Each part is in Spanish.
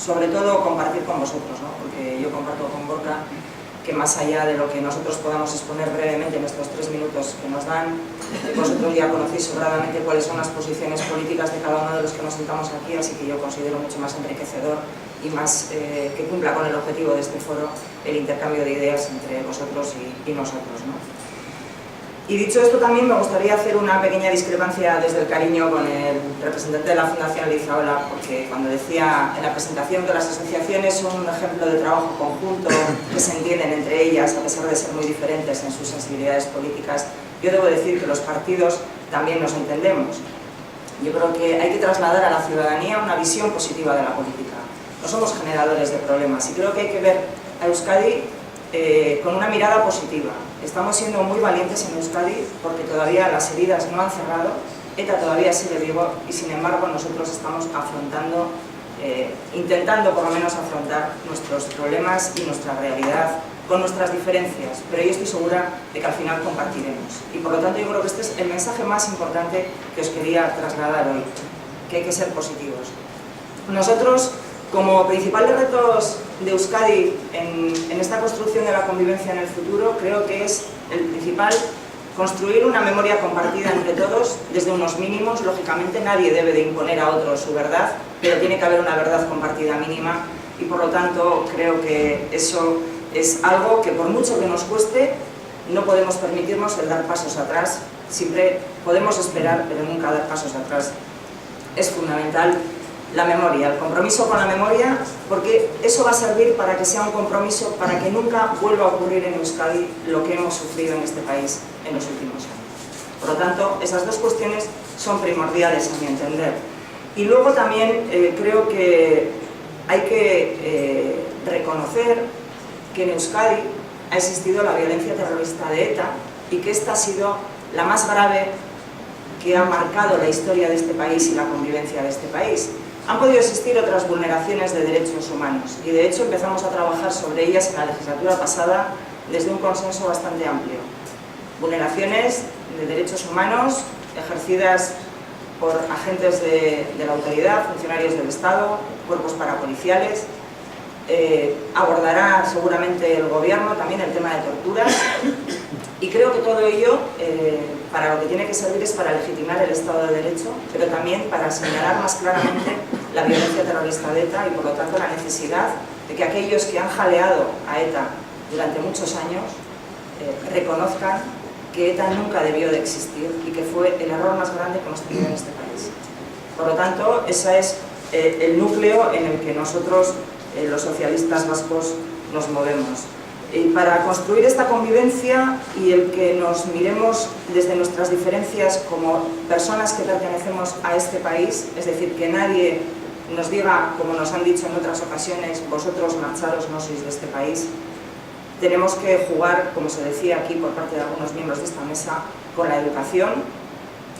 sobre todo compartir con vosotros, ¿no? Porque yo comparto con Gorka que más allá de lo que nosotros podamos exponer brevemente en estos 3 minutos que nos dan, vosotros ya conocéis sobradamente cuáles son las posiciones políticas de cada uno de los que nos sentamos aquí, así que yo considero mucho más enriquecedor y más que cumpla con el objetivo de este foro el intercambio de ideas entre vosotros y nosotros, ¿no? Y dicho esto, también me gustaría hacer una pequeña discrepancia desde el cariño con el representante de la Fundación Elizaola, porque cuando decía en la presentación que las asociaciones son un ejemplo de trabajo conjunto, que se entienden entre ellas a pesar de ser muy diferentes en sus sensibilidades políticas, yo debo decir que los partidos también nos entendemos. Yo creo que hay que trasladar a la ciudadanía una visión positiva de la política. No somos generadores de problemas y creo que hay que ver a Euskadi con una mirada positiva. Estamos siendo muy valientes en Euskadi porque todavía las heridas no han cerrado, ETA todavía sigue vivo y sin embargo nosotros estamos afrontando, intentando por lo menos afrontar nuestros problemas y nuestra realidad con nuestras diferencias, pero yo estoy segura de que al final compartiremos. Y por lo tanto yo creo que este es el mensaje más importante que os quería trasladar hoy, que hay que ser positivos. Nosotros, como principales retos de Euskadi en esta construcción de la convivencia en el futuro, creo que es el principal construir una memoria compartida entre todos desde unos mínimos. Lógicamente nadie debe de imponer a otro su verdad, pero tiene que haber una verdad compartida mínima y por lo tanto creo que eso es algo que por mucho que nos cueste no podemos permitirnos el dar pasos atrás. Siempre podemos esperar, pero nunca dar pasos atrás. Es fundamental la memoria, el compromiso con la memoria, porque eso va a servir para que sea un compromiso, para que nunca vuelva a ocurrir en Euskadi lo que hemos sufrido en este país en los últimos años. Por lo tanto, esas dos cuestiones son primordiales a mi entender. Y luego también creo que hay que reconocer que en Euskadi ha existido la violencia terrorista de ETA y que esta ha sido la más grave que ha marcado la historia de este país y la convivencia de este país. Han podido existir otras vulneraciones de derechos humanos y de hecho empezamos a trabajar sobre ellas en la legislatura pasada desde un consenso bastante amplio. Vulneraciones de derechos humanos ejercidas por agentes de la autoridad, funcionarios del Estado, cuerpos parapoliciales. Abordará seguramente el Gobierno también el tema de torturas y creo que todo ello para lo que tiene que servir es para legitimar el Estado de Derecho, pero también para señalar más claramente la violencia terrorista de ETA y por lo tanto la necesidad de que aquellos que han jaleado a ETA durante muchos años reconozcan que ETA nunca debió de existir y que fue el error más grande que hemos tenido en este país. Por lo tanto, ese es el núcleo en el que nosotros, los socialistas vascos, nos movemos. Y para construir esta convivencia y el que nos miremos desde nuestras diferencias como personas que pertenecemos a este país, es decir, que nadie nos diga, como nos han dicho en otras ocasiones, vosotros marcharos, no sois de este país, tenemos que jugar, como se decía aquí por parte de algunos miembros de esta mesa, con la educación,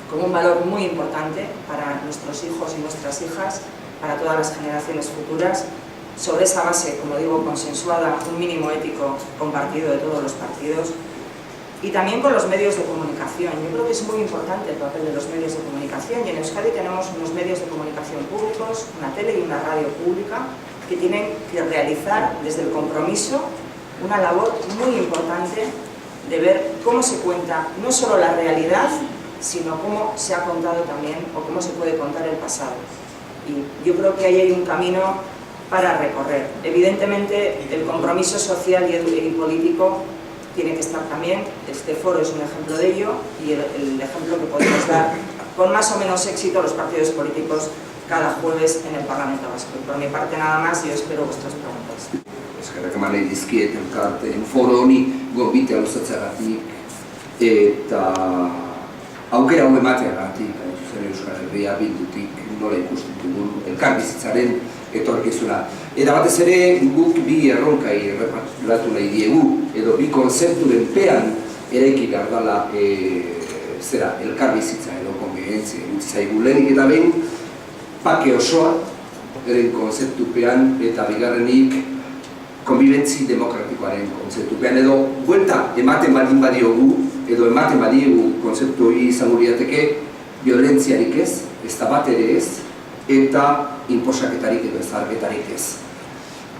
como un valor muy importante para nuestros hijos y nuestras hijas, para todas las generaciones futuras, sobre esa base, como digo, consensuada, un mínimo ético compartido de todos los partidos, y también con los medios de comunicación. Yo creo que es muy importante el papel de los medios de comunicación, y en Euskadi tenemos unos medios de comunicación públicos, una tele y una radio pública, que tienen que realizar desde el compromiso una labor muy importante de ver cómo se cuenta no solo la realidad, sino cómo se ha contado también, o cómo se puede contar el pasado. Y yo creo que ahí hay un camino para recorrer. Evidentemente, el compromiso social y político tiene que estar también. Este foro es un ejemplo de ello y el ejemplo que podemos dar con más o menos éxito a los partidos políticos cada jueves en el Parlamento Vasco. Y por mi parte nada más, yo espero vuestras preguntas. Eskerrak eman nahi dizkiet elkarteen foro honi gonbitea luzatzeagatik eta aukera hau emateagatik, zer Euskal Herria Bildutik nola ikusten dugun elkarbizitzaren etorkizuna. Eta batez ere guk bi erronkai errepatu nahi diegu, edo bi konzepturen pean eraiki behar dela elkarbizitza edo konbibentzia egutzi zaigu lehenik eta behin pake osoa eren konzeptupean eta bigarrenik konbibentzi demokratikoaren konzeptupean edo buelta ematen baldin badiogu edo ematen badiegu konzeptu hori izango lirateke violentziarik ez, ez da bat ere ez, eta inposaketarik edo ezarketarik ez.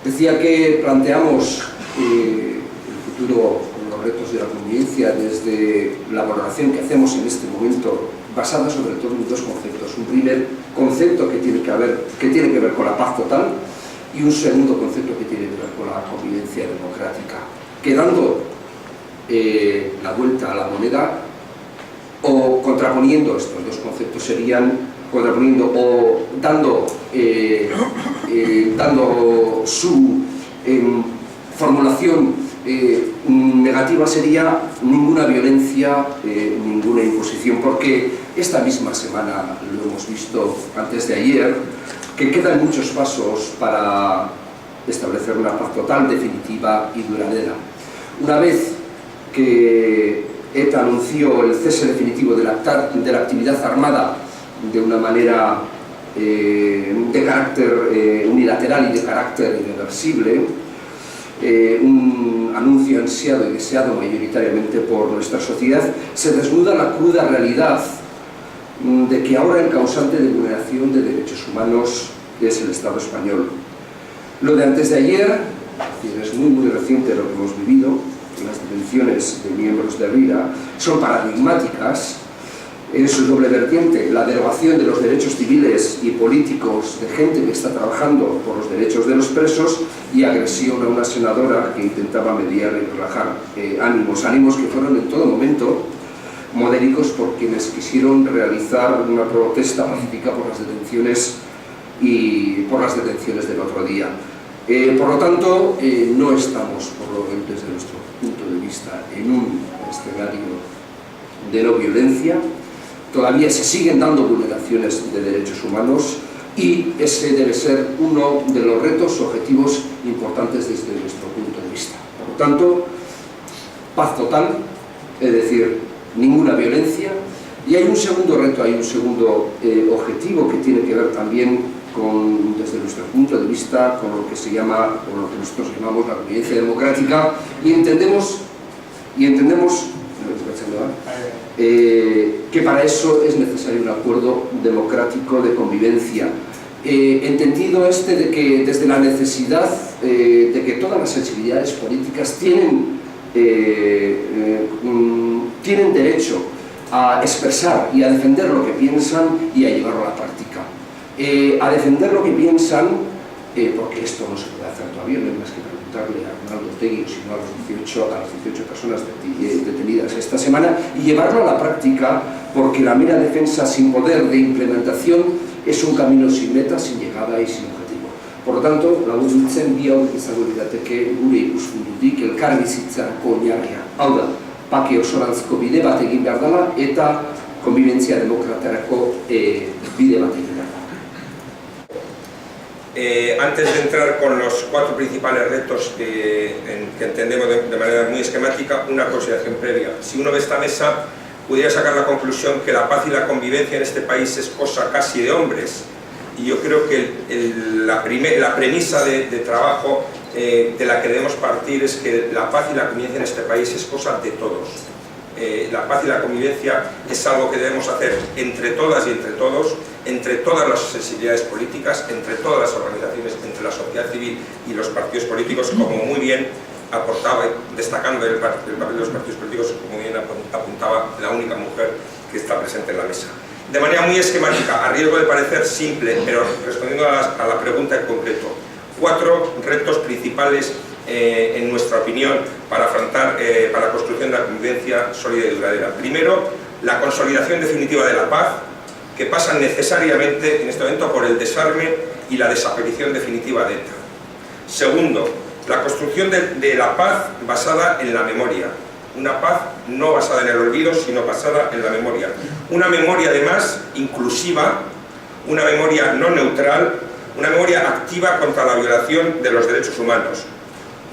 Decía que planteamos el futuro con los retos de la convivencia desde la valoración que hacemos en este momento, basada sobre todo en dos conceptos. Un primer concepto que tiene que ver con la paz total y un segundo concepto que tiene que ver con la convivencia democrática. Quedando la vuelta a la moneda o contraponiendo estos dos conceptos serían contraponiendo o dando su formulación negativa sería ninguna violencia, ninguna imposición, porque esta misma semana lo hemos visto antes de ayer, que quedan muchos pasos para establecer una paz total, definitiva y duradera. Una vez que ETA anunció el cese definitivo de la actividad armada de una manera de carácter unilateral y de carácter irreversible, un anuncio ansiado y deseado mayoritariamente por nuestra sociedad, se desnuda la cruda realidad de que ahora el causante de vulneración de derechos humanos es el Estado español. Lo de antes de ayer, es muy reciente lo que hemos vivido, las detenciones de miembros de RIRA, son paradigmáticas en su doble vertiente, la derogación de los derechos civiles y políticos de gente que está trabajando por los derechos de los presos y agresión a una senadora que intentaba mediar y relajar ánimos que fueron en todo momento modélicos por quienes quisieron realizar una protesta pacífica por las detenciones del otro día. Por lo tanto, no estamos, desde nuestro punto de vista, en un escenario de no violencia. Todavía se siguen dando vulneraciones de derechos humanos y ese debe ser uno de los retos objetivos importantes desde nuestro punto de vista. Por lo tanto, paz total, es decir, ninguna violencia. Y hay un segundo reto, hay un segundo objetivo que tiene que ver también desde nuestro punto de vista con lo que nosotros llamamos la convivencia democrática y entendemos que para eso es necesario un acuerdo democrático de convivencia. Entendido de que desde la necesidad de que todas las sensibilidades políticas tienen derecho a expresar y a defender lo que piensan y a llevarlo a la práctica. A defender lo que piensan, porque esto no se puede hacer todavía, no hay más que preguntarle a Arnaldo Otegi, sino a las 18 personas detenidas esta semana, y llevarlo a la práctica, porque la mera defensa sin poder de implementación es un camino sin meta, sin llegada y sin objetivo. Por lo tanto, laguntzen bi hauek izango lirateke gure ikuspuntutik elkarbizitzarako oinarria. Hau da, bake osorantzko bide bat egin behar dela eta konbibentzia demokratarako bide bat egin behar dela. Antes de entrar con los 4 principales retos que entendemos de manera muy esquemática, una consideración previa. Si uno ve esta mesa, pudiera sacar la conclusión que la paz y la convivencia en este país es cosa casi de hombres. Y yo creo que la premisa de trabajo de la que debemos partir es que la paz y la convivencia en este país es cosa de todos. La paz y la convivencia es algo que debemos hacer entre todas y entre todos, entre todas las sensibilidades políticas, entre todas las organizaciones, entre la sociedad civil y los partidos políticos, como muy bien aportaba, destacando el papel de los partidos políticos, como bien apuntaba la única mujer que está presente en la mesa. De manera muy esquemática, a riesgo de parecer simple, pero respondiendo a la pregunta en concreto, 4 retos principales en nuestra opinión para afrontar para la construcción de la convivencia sólida y duradera. Primero, la consolidación definitiva de la paz, que pasa necesariamente en este momento por el desarme y la desaparición definitiva de ETA. Segundo, la construcción de la paz basada en la memoria. Una paz no basada en el olvido, sino basada en la memoria. Una memoria además inclusiva, una memoria no neutral, una memoria activa contra la violación de los derechos humanos.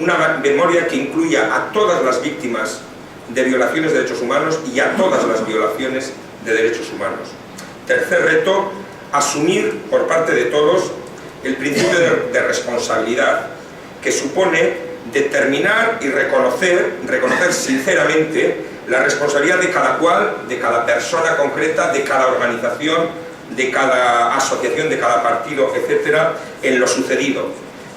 Una memoria que incluya a todas las víctimas de violaciones de derechos humanos y a todas las violaciones de derechos humanos. Tercer reto, asumir por parte de todos el principio de responsabilidad, que supone determinar y reconocer sinceramente la responsabilidad de cada cual, de cada persona concreta, de cada organización, de cada asociación, de cada partido, etcétera, en lo sucedido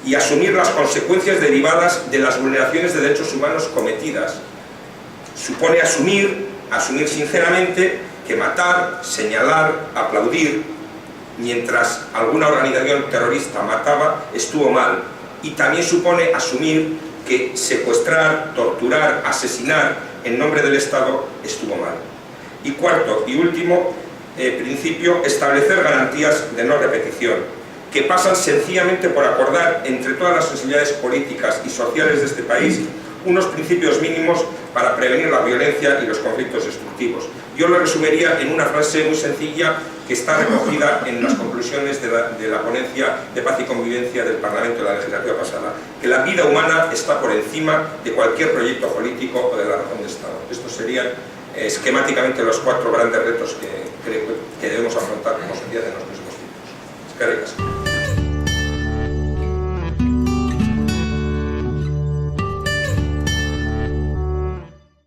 y asumir las consecuencias derivadas de las vulneraciones de derechos humanos cometidas. Supone asumir sinceramente que matar, señalar, aplaudir, mientras alguna organización terrorista mataba, estuvo mal. Y también supone asumir que secuestrar, torturar, asesinar en nombre del Estado estuvo mal. Y cuarto y último principio, establecer garantías de no repetición, que pasan sencillamente por acordar entre todas las sensibilidades políticas y sociales de este país unos principios mínimos para prevenir la violencia y los conflictos destructivos. Yo lo resumiría en una frase muy sencilla que está recogida en las conclusiones de la ponencia de paz y convivencia del Parlamento de la legislatura pasada, que la vida humana está por encima de cualquier proyecto político o de la razón de Estado. Estos serían esquemáticamente los 4 grandes retos que debemos afrontar como sociedad en los próximos tiempos. Es que ricas.